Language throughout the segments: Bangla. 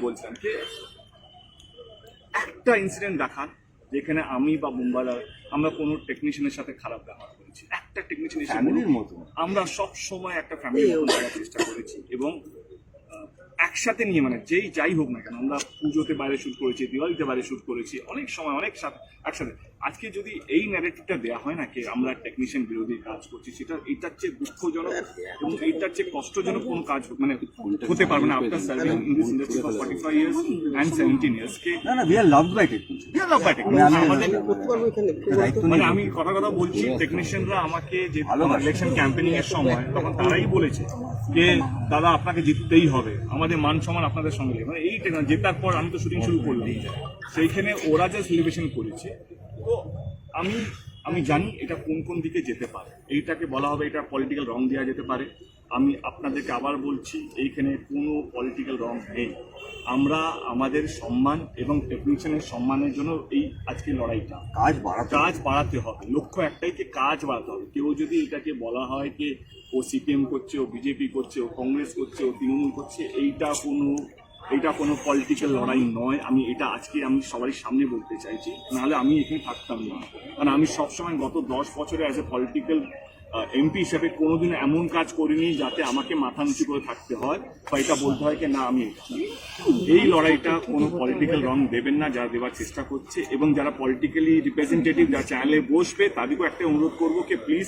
বলছিলাম যে একটা ইনসিডেন্ট দেখান যেখানে আমি বা মুম্বাইলা আমরা কোনো টেকনিশিয়ানের সাথে খারাপ ব্যবহার করেছি, একটা টেকনিশিয়ান এসে ফ্যামিলির মতো আমরা সব সময় একটা ফ্যামিলির মতো করার চেষ্টা করেছি এবং একসাথে নিয়ে মানে যাই হোক না কেন, আমরা পুজোতে বাইরে শুট করেছি, দিওয়ালিতে বাইরে শুট করেছি, অনেক সময় অনেক একসাথে। আজকে যদি এই ন্যারেটিভটা দেওয়া হয় না কি আমরা টেকনিশিয়ান বিরোধী কাজ করছি, সেটা এটার চেয়ে দুঃখজনক এবং এইটার চেয়ে কষ্টজনক কোনো কাজ মানে হতে পারবে না। After serving in this industry for 45 years and 17 years কে না we are loved by technicians. মানে আমি কথা বলছি, টেকনিশিয়ানরা আমাকে যে ইলেকশন ক্যাম্পেনিং এর সময় তখন তারাই বলেছে যে দাদা আপনাকে জিততেই হবে, আমাদের মান সম্মান আপনাদের সঙ্গে, মানে এই জেতার পর আমি তো শুটিং শুরু করলাম, সেইখানে ওরা যে সেলিব্রেশন করেছে। তো আমি জানি এটা কোন দিকে যেতে পারে, এইটাকে বলা হবে এটা পলিটিক্যাল রং দেওয়া যেতে পারে। আমি আপনাদেরকে আবার বলছি এইখানে কোনো পলিটিক্যাল রং নেই। আমরা আমাদের সম্মান এবং টেকনিশিয়ানের সম্মানের জন্য এই আজকের লড়াইটা কাজ বাড়াতে হবে। লক্ষ্য একটাই যে কাজ বাড়াতে হবে। কেউ যদি এটাকে বলা হয় যে ও সিপিএম করছে, ও বিজেপি করছে, ও কংগ্রেস করছে, ও তৃণমূল করছে, এইটা কোনো পলিটিক্যাল লড়াই নয়। আমি সবারই সামনে বলতে চাইছি, নাহলে আমি এখানে থাকতাম না। কারণ আমি সবসময় গত 10 বছরে অ্যাজ এ পলিটিক্যাল এমপি হিসেবে কোনোদিন এমন কাজ করিনি যাতে আমাকে মাথা নিচু করে থাকতে হয় বা এটা বলতে হয় যে না আমি এই লড়াইটা কোনো পলিটিক্যাল রং দেবেন না যারা দেওয়ার চেষ্টা করছে। এবং যারা পলিটিক্যালি রিপ্রেজেন্টেটিভ যারা চ্যানেলে বসবে তাদেরকেও একটা অনুরোধ করবো যে প্লিজ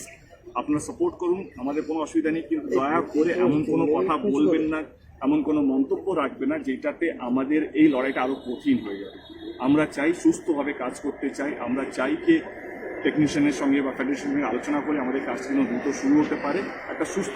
আপনারা সাপোর্ট করুন, আমাদের কোনো অসুবিধা নেই, কিন্তু দয়া করে এমন কোনো কথা বলবেন না, এমন কোনো মন্তব্য রাখবে না যেটাতে আমাদের এই লড়াইটা আরো কঠিন হয়ে যাবে। আমরা চাই সুস্থভাবে কাজ করতে চাই, আমরা চাই যে টেকনিশিয়ানের সঙ্গে বা ফেডারেশনের সঙ্গে আলোচনা করে আমাদের কাজটা যেন দ্রুত শুরু হতে পারে, একটা সুস্থ